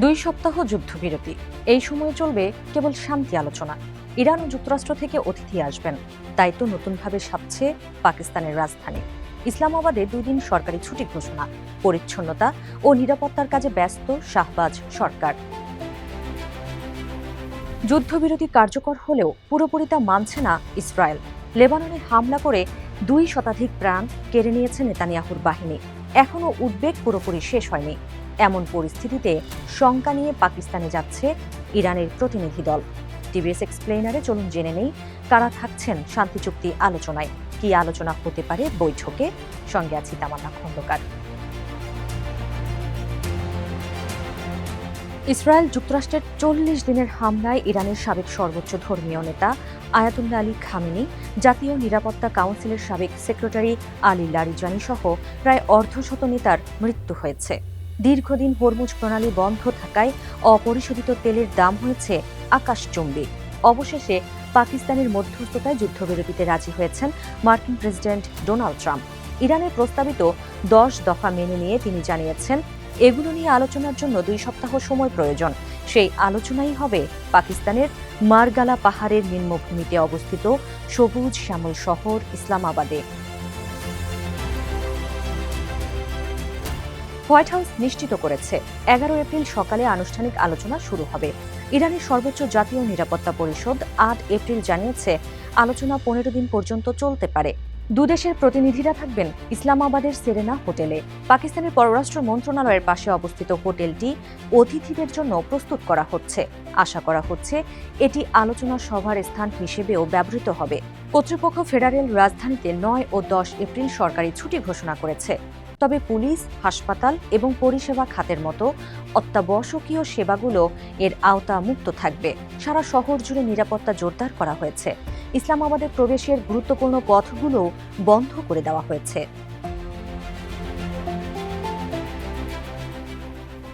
2 সপ্তাহ যুদ্ধবিরতি। এই সময়ে চলবে কেবল শান্তি আলোচনা। ইরান ও যুক্তরাষ্ট্র থেকে অতিথি আসবেন। দায়িত্ব নতুনভাবে সাজছে পাকিস্তানের রাজধানী। ইসলামাবাদে 2 দিন সরকারি ছুটি ঘোষণা। পরিচ্ছন্নতা ও নিরাপত্তার কাজে ব্যস্ত শাহবাজ সরকার। যুদ্ধবিরতি কার্যকর হলেও পুরোপুরি তা মানছে না ইসরায়েল। লেবাননে হামলা করে 2 শতাধিক প্রাণ কেড়ে নিয়েছে নেতানিয়াহুর বাহিনী। এখনও উদ্বেগ পুরোপুরি শেষ হয়নি। এমন পরিস্থিতিতে শঙ্কা নিয়ে পাকিস্তানে যাচ্ছে ইরানের প্রতিনিধি দল। টিভিএস এক্সপ্লেইনারে চলুন জেনে নেই কারা থাকছেন শান্তি চুক্তি আলোচনায়, কি আলোচনা হতে পারে বৈঠকে। সঙ্গে আছি তামান্না খন্দকার। ইসরায়েল যুক্তরাষ্ট্রের 40 দিনের হামলায় ইরানের সাবেক সর্বোচ্চ ধর্মীয় নেতা আয়াতুল্লাহ আলী খামেনি, জাতীয় নিরাপত্তা কাউন্সিলের সাবেক সেক্রেটারি আলী লারিজানি সহ প্রায় অর্ধশত নেতার মৃত্যু হয়েছে। দীর্ঘদিন হরমুজ প্রণালী বন্ধ থাকায় অপরিশোধিত তেলের দাম হয়েছে আকাশচুম্বী। অবশেষে পাকিস্তানের মধ্যস্থতায় যুদ্ধবিরতিতে রাজি হয়েছেন মার্কিন প্রেসিডেন্ট ডোনাল্ড ট্রাম্প। ইরানের প্রস্তাবিত 10 দফা মেনে নিয়ে তিনি জানিয়েছেন, এগুলো নিয়ে আলোচনার জন্য 2 সপ্তাহ সময় প্রয়োজন। সেই আলোচনাই হবে পাকিস্তানের মারগালা পাহাড়ের নিম্নভূমিতে অবস্থিত সবুজ শ্যামল শহর ইসলামাবাদে। হোয়াইট হাউস নিশ্চিত করেছে 11 এপ্রিল সকালে আনুষ্ঠানিক আলোচনা শুরু হবে। ইরানের সর্বোচ্চ জাতীয় নিরাপত্তা পরিষদ 8 এপ্রিল জানিয়েছে আলোচনা 15 দিন পর্যন্ত চলতে পারে। দুদেশের প্রতিনিধিরা থাকবেন ইসলামাবাদের সেরেনা হোটেলে। পাকিস্তানের পররাষ্ট্র মন্ত্রণালয়ের পাশে অবস্থিত হোটেলটি অতিথিদের জন্য প্রস্তুত করা হচ্ছে। আশা করা হচ্ছে এটি আলোচনা সভার স্থান হিসেবেও ব্যবহৃত হবে। কর্তৃপক্ষ ফেডারেল রাজধানীতে 9 ও 10 এপ্রিল সরকারি ছুটি ঘোষণা করেছে। তবে পুলিশ, হাসপাতাল এবং পরিষেবা খাতের মতো অত্যাবশ্যকীয় সেবাগুলো এর আওতা মুক্ত থাকবে। সারা শহর জুড়ে নিরাপত্তা জোরদার করা হয়েছে। ইসলামাবাদের প্রবেশের গুরুত্বপূর্ণ পথগুলো বন্ধ করে দেওয়া হয়েছে।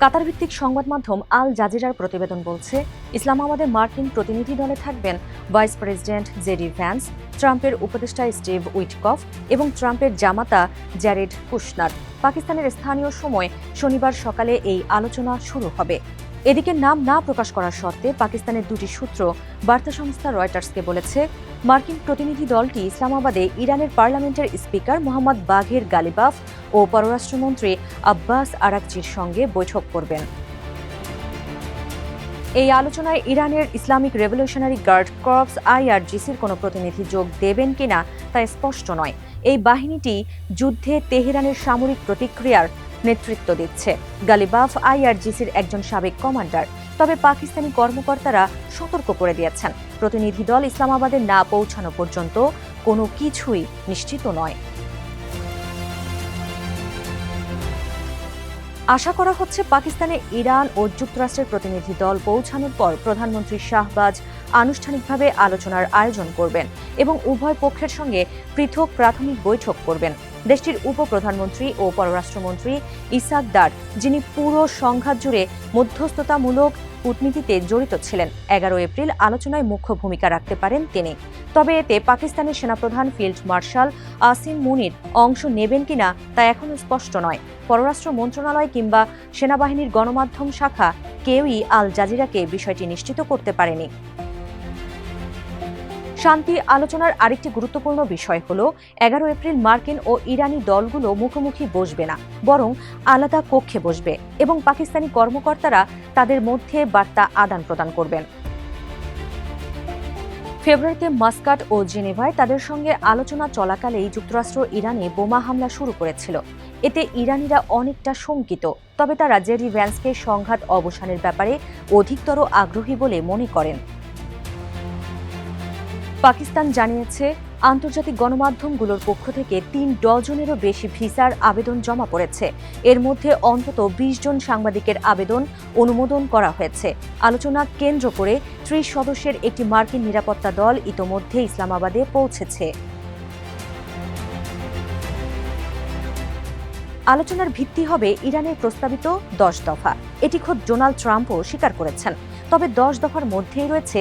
কাতার ভিত্তিক সংবাদ মাধ্যম আল জাজিরার প্রতিবেদন বলছে, ইসলামাবাদে মার্কিন প্রতিনিধি দলে থাকবেন ভাইস প্রেসিডেন্ট জেডি ভ্যান্স, ট্রাম্পের উপদেষ্টা স্টিভ উইটকফ এবং ট্রাম্পের জামাতা জ্যারেড কুশনার। পাকিস্তানের স্থানীয় সময় শনিবার সকালে এই আলোচনা শুরু হবে। এদিকে নাম না প্রকাশ করার শর্তে পাকিস্তানের 2টি সূত্র বার্তা সংস্থা রয়টার্সকে বলেছে, মার্কিন প্রতিনিধি দলটি ইসলামাবাদে ইরানের পার্লামেন্টের স্পিকার মোহাম্মদ বাঘের গালিবাফ ও পররাষ্ট্রমন্ত্রী আব্বাস আরাকচির সঙ্গে বৈঠক করবেন। এই আলোচনায় ইরানের ইসলামিক রেভলিউশনারি গার্ড কর্পস IRGCর কোনো প্রতিনিধি যোগ দেবেন কিনা তা স্পষ্ট নয়। এই বাহিনীটি যুদ্ধে তেহরানের সামরিক প্রতিক্রিয়ার নেতৃত্ব দিচ্ছে। গালিবাফ IRGCর একজন সাবেক কমান্ডার। তবে পাকিস্তানি কর্মকর্তারা সতর্ক করে দিয়েছেন, প্রতিনিধি দল ইসলামাবাদে না পৌঁছানো পর্যন্ত কোনো কিছুই নিশ্চিত নয়। আশা করা হচ্ছে পাকিস্তানে ইরান ও যুক্তরাষ্ট্রের প্রতিনিধি দল পৌঁছানোর পর প্রধানমন্ত্রী শাহবাজ আনুষ্ঠানিকভাবে আলোচনার আয়োজন করবেন এবং উভয় পক্ষের সঙ্গে পৃথক প্রাথমিক বৈঠক করবেন। দেশটির উপপ্রধানমন্ত্রী ও পররাষ্ট্রমন্ত্রী ইসাক দার, যিনি পুরো সংঘাত জুড়ে মধ্যস্থতামূলক কূটনীতিতে জড়িত ছিলেন, 11 এপ্রিল আলোচনায় মুখ্য ভূমিকা রাখতে পারেন তিনি। তবে এতে পাকিস্তানের সেনাপ্রধান ফিল্ড মার্শাল আসিম মুনির অংশ নেবেন কিনা তা এখনও স্পষ্ট নয়। পররাষ্ট্র মন্ত্রণালয় কিংবা সেনাবাহিনীর গণমাধ্যম শাখা কেউই আল জাজিরাকে বিষয়টি নিশ্চিত করতে পারেনি। শান্তি আলোচনার আরেকটি গুরুত্বপূর্ণ বিষয় হল 11 এপ্রিল মার্কিন ও ইরানি দলগুলো মুখোমুখি বসবে না, বরং আলাদা কক্ষে বসবে এবং পাকিস্তানি কর্মকর্তারা তাদের মধ্যে বার্তা আদান প্রদান করবেন। ফেব্রুয়ারিতে মাস্কাট ও জেনেভায় তাদের সঙ্গে আলোচনা চলাকালেই যুক্তরাষ্ট্র ইরানে বোমা হামলা শুরু করেছিল। এতে ইরানিরা অনেকটা শঙ্কিত, তবে তারা জেডি ভ্যান্সকে সংঘাত অবসানের ব্যাপারে অধিকতর আগ্রহী বলে মনে করেন। পাকিস্তান জানিয়েছে, আন্তর্জাতিক গণমাধ্যমগুলোর পক্ষ থেকে 3 ডজনেরও বেশি ভিসার আবেদন জমা পড়েছে। এর মধ্যে অন্তত 20 জন সাংবাদিকের আবেদন অনুমোদন করা হয়েছে। আলোচনা কেন্দ্র করে 30 সদস্যের একটি মার্কিন নিরাপত্তা দল ইতোমধ্যে ইসলামাবাদে পৌঁছেছে। আলোচনার ভিত্তি হবে ইরানের প্রস্তাবিত 10 দফা। এটি খোদ ডোনাল্ড ট্রাম্পও স্বীকার করেছেন। তবে 10 দফার মধ্যেই রয়েছে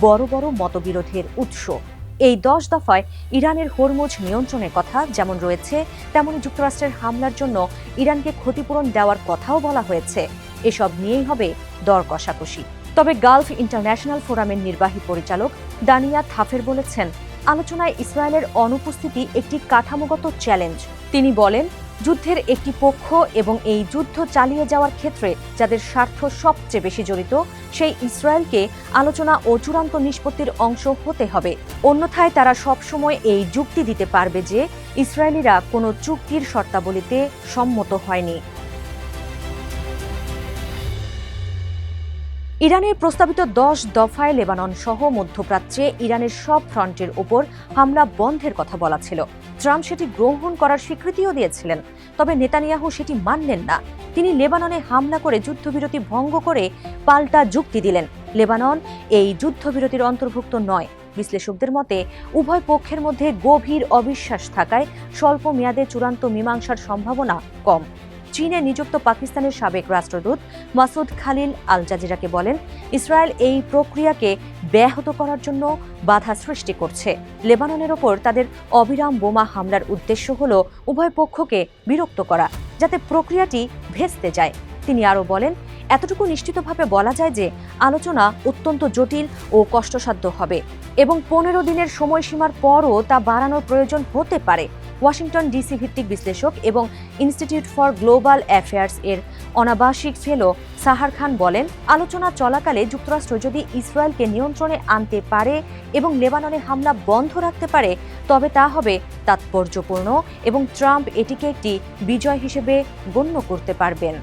বড় বড় মতবিরোধের উৎস। এই 10 দফায় ইরানের হরমুজ নিয়ন্ত্রণের কথা যেমন রয়েছে, তেমনি যুক্তরাষ্ট্রের হামলার জন্য ইরানকে ক্ষতিপূরণ দেওয়ার কথাও বলা হয়েছে। এসব নিয়েই হবে দর কষাকষি। তবে গালফ ইন্টারন্যাশনাল ফোরামের নির্বাহী পরিচালক দানিয়া থাফের বলেছেন, আলোচনায় ইসরায়েলের অনুপস্থিতি একটি কাঠামোগত চ্যালেঞ্জ। তিনি বলেন, যুদ্ধের একটি পক্ষ এবং এই যুদ্ধ চালিয়ে যাওয়ার ক্ষেত্রে যাদের স্বার্থ সবচেয়ে বেশি জড়িত সেই ইসরায়েলকে আলোচনা ও চূড়ান্ত নিষ্পত্তির অংশ হতে হবে। অন্যথায় তারা সবসময় এই যুক্তি দিতে পারবে যে ইসরায়েলিরা কোনো চুক্তির শর্তাবলীতে সম্মত হয়নি। ইরানের প্রস্তাবিত 10 দফায় লেবানন সহ মধ্যপ্রাচ্যে ইরানের সব ফ্রন্টের ওপর হামলা বন্ধের কথা বলা ছিল। ট্রাম্প সেটি গ্রহণ করার স্বীকৃতিও দিয়েছিলেন, তবে নেতানিয়াহু সেটি মানলেন না। তিনি লেবাননে হামলা করে যুদ্ধবিরতি ভঙ্গ করে পাল্টা যুক্তি দিলেন, লেবানন এই যুদ্ধবিরতির অন্তর্ভুক্ত নয়। বিশ্লেষকদের মতে উভয় পক্ষের মধ্যে গভীর অবিশ্বাস থাকায় স্বল্প মেয়াদে চূড়ান্ত মীমাংসার সম্ভাবনা কম। চীনে নিযুক্ত পাকিস্তানের সাবেক রাষ্ট্রদূত মাসুদ খালিল আল জাজিরাকে বলেন, ইসরায়েল এই প্রক্রিয়াকে ব্যাহত করার জন্য বাধা সৃষ্টি করছে। লেবাননের ওপর তাদের অবিরাম বোমা হামলার উদ্দেশ্য হল উভয় পক্ষকে বিরক্ত করা, যাতে প্রক্রিয়াটি ভেস্তে যায়। তিনি আরও বলেন, এতটুকু নিশ্চিতভাবে বলা যায় যে আলোচনা অত্যন্ত জটিল ও কষ্টসাধ্য হবে এবং 15 দিনের সময়সীমার পরও তা বাড়ানোর প্রয়োজন হতে পারে। ওয়াশিংটন ডিসি ভিত্তিক বিশ্লেষক এবং ইনস্টিটিউট ফর গ্লোবাল অ্যাফেয়ার্স এর অনাবাসিক ফেলো সাহার খান বলেন, আলোচনা চলাকালে যুক্তরাষ্ট্র যদি ইসরায়েলকে নিয়ন্ত্রণে আনতে পারে এবং লেবাননে হামলা বন্ধ রাখতে পারে তবে তা হবে তাৎপর্যপূর্ণ এবং ট্রাম্প এটিকে একটি বিজয় হিসেবে গণ্য করতে পারবেন।